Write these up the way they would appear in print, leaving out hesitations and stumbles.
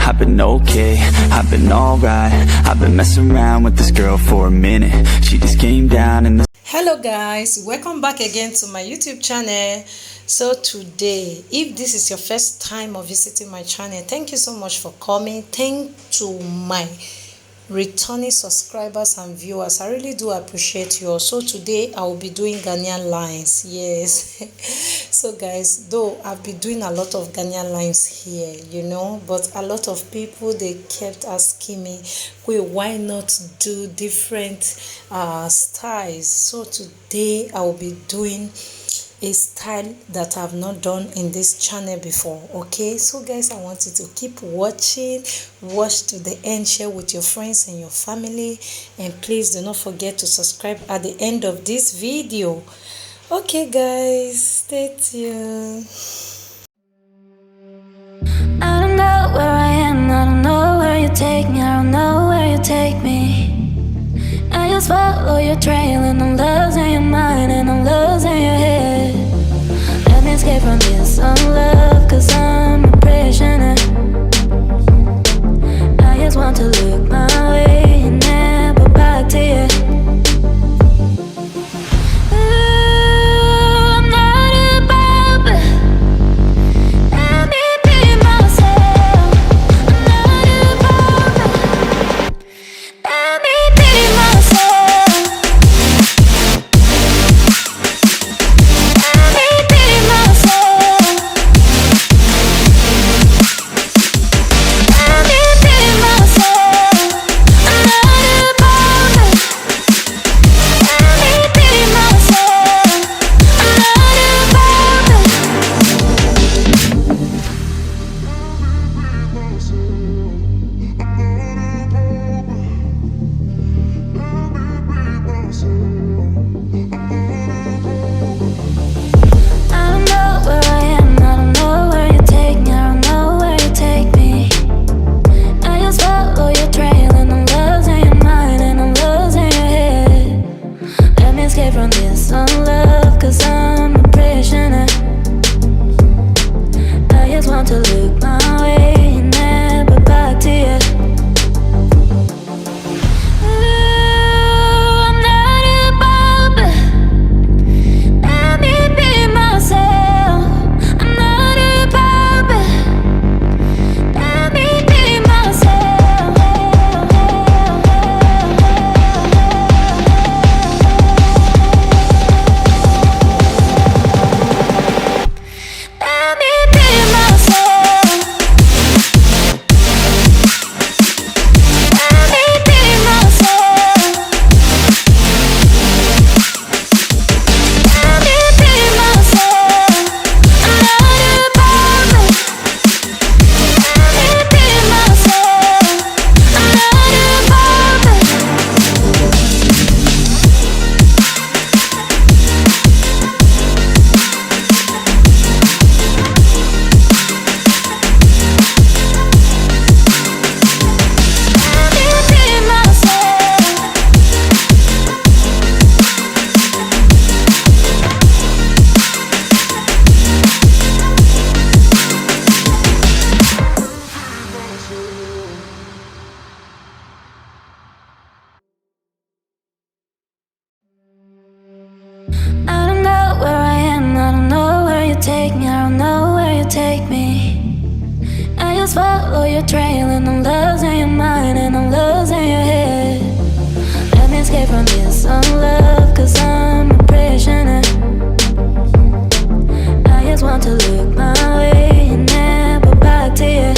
I've been okay, I've been alright. I've been messing around with this girl for a minute. She just came down and Hello guys, welcome back again to my YouTube channel. So today, if this is your first time of visiting my channel, thank you so much for coming. Thank to my returning subscribers and viewers, I really do appreciate you all. So today I will be doing Ghanaian lines. Yes. So guys, though I've been doing a lot of Ghanaian lines here, but a lot of people, they kept asking me, wait, why not do different styles? So today I will be doing a style that I've not done in this channel before. Okay, so guys, I want you to keep watching, watch to the end, share with your friends and your family, and please do not forget to subscribe at the end of this video. Okay guys, stay tuned. I don't know where I am, I don't know where you take me, I don't know where you take me. I just follow your trail and I'm losing your mind and I'm losing your head. Let me escape from this love, cause I'm a prisoner. I just want to look my way and never back to you. I don't know where I am, I don't know where you take me, I don't know where you take me. I just follow your trail and I'm losing your mind and I'm losing your head. Let me escape from this love, cause I'm a prisoner. I just want to look my way and never back to you.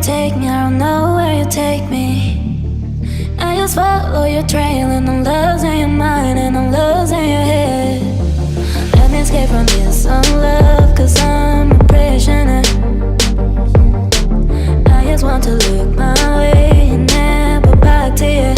take me, I don't know where you take me. I just follow your trail and I'm losing your mind and I'm losing your head. Let me escape from this love, cause I'm a prisoner. I just want to look my way and never back to you.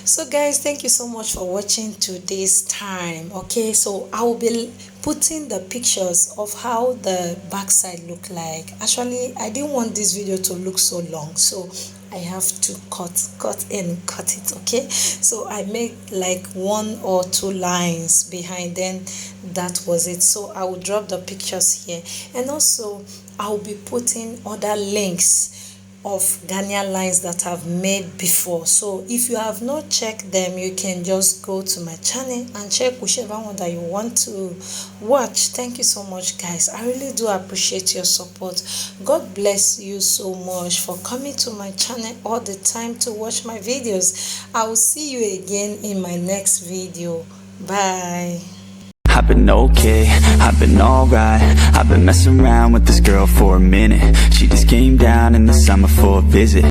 So guys, thank you so much for watching today's time. Okay, so I will be putting the pictures of how the backside look like. Actually, I didn't want this video to look so long, so I have to cut it. Okay, so I made like 1 or 2 lines behind, then that was it. So I will drop the pictures here, and also I will be putting other links of Ghanaian lines that I've made before. So if you have not checked them, you can just go to my channel and check whichever one that you want to watch. Thank you so much, guys. I really do appreciate your support. God bless you so much for coming to my channel all the time to watch my videos. I will see you again in my next video. Bye. I've been okay, I've been alright. I've been messing around with this girl for a minute. She just came down in the summer for a visit.